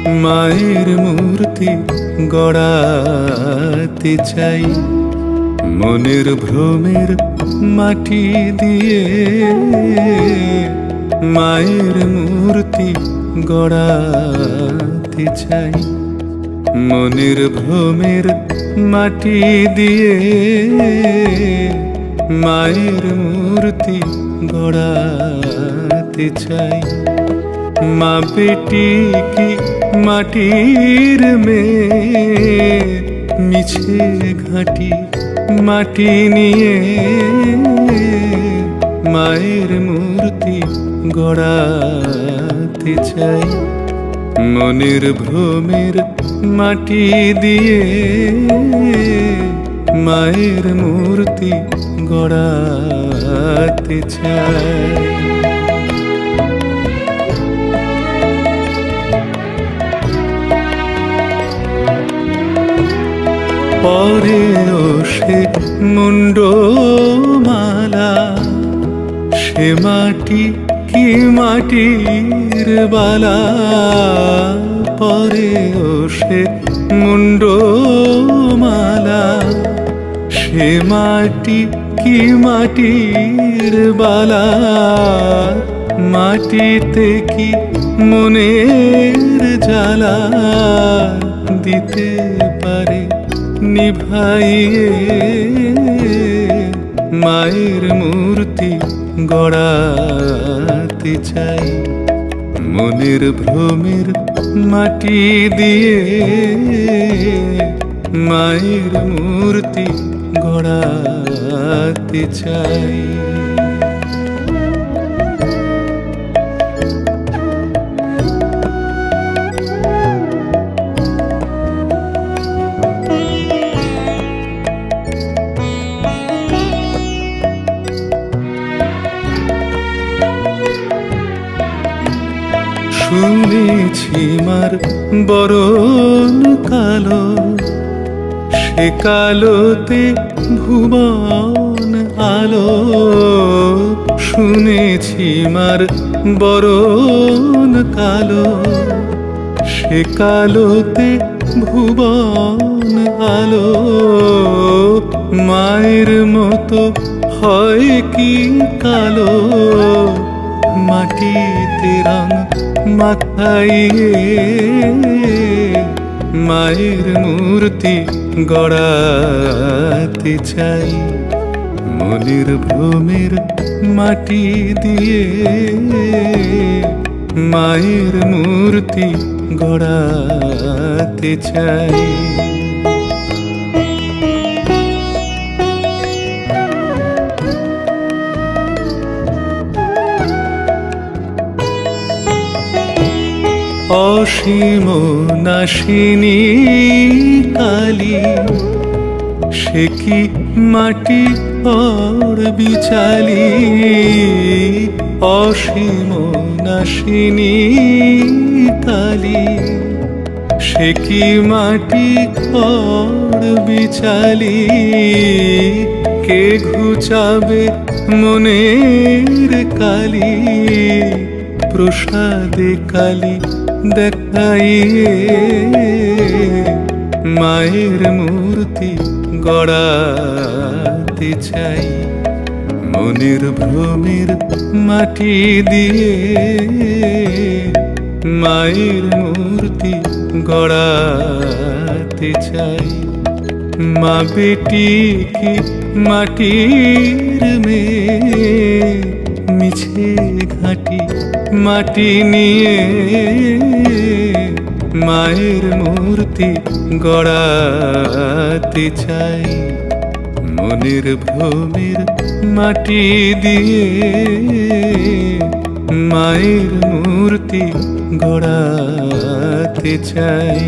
মায়ের মূর্তি গড়াতে চাই মনের ভ্রমের মাটি দিয়ে। মায়ের মূর্তি গড়াতে চাই মনের ভ্রমের মাটি দিয়ে। মায়ের মূর্তি গড়াতে চাই। মা বেটি কি মাটির মেয়ে, মিছে ঘাটি মাটি নিয়ে মায়ের মূর্তি গড়াতে চাই মনের ভ্রমের মাটি দিয়ে। মায়ের মূর্তি গড়াতে চাই। পরে সে মুন্ডমালা, সে মাটি কি মাটির বালা। পরে সে মুন্ডমালা, সে মাটি কি মাটির বালা। মাটিতে কি মনের জ্বালা দিতে পারে নিভাইয়ে। মায়ের মূর্তি গড়াতে চাই মনের ভ্রমের মাটি দিয়ে। মায়ের মূর্তি গড়াতে চাই। শুনেছি মার বরণ কালো, সে কালোতে ভুবন আলো। শুনেছি মার বরণ কালো, সে কালোতে ভুবন আলো। মায়ের মতো হয় কি কালো, মাটিতে রং মাখাইয়ে। মায়ের মূর্তি গড়াতে চাই মনের ভ্রমের মাটি দিয়ে। মায়ের মূর্তি গড়াতে চাই। অসীম নাশিনী কালী, সে কি মাটি পর বিচালি। অসীম নাশিনী কালী, সে কি মাটি পর বিচালি। কে ঘুচাবে মনের কালি, প্রসাদে কালী দেখাইয়ে। মায়ের মূর্তি গড়াতে চাই মনের ভ্রমের মাটি দিয়ে। মায়ের মূর্তি গড়াতে চাই। মা বেটি কি মাটির মেয়ে, মিছে ঘাটি মাটি নিয়ে মায়ের মূর্তি গড়াতে চাই মনের ভ্রমের মাটি দিয়ে। মায়ের মূর্তি গড়াতে চাই।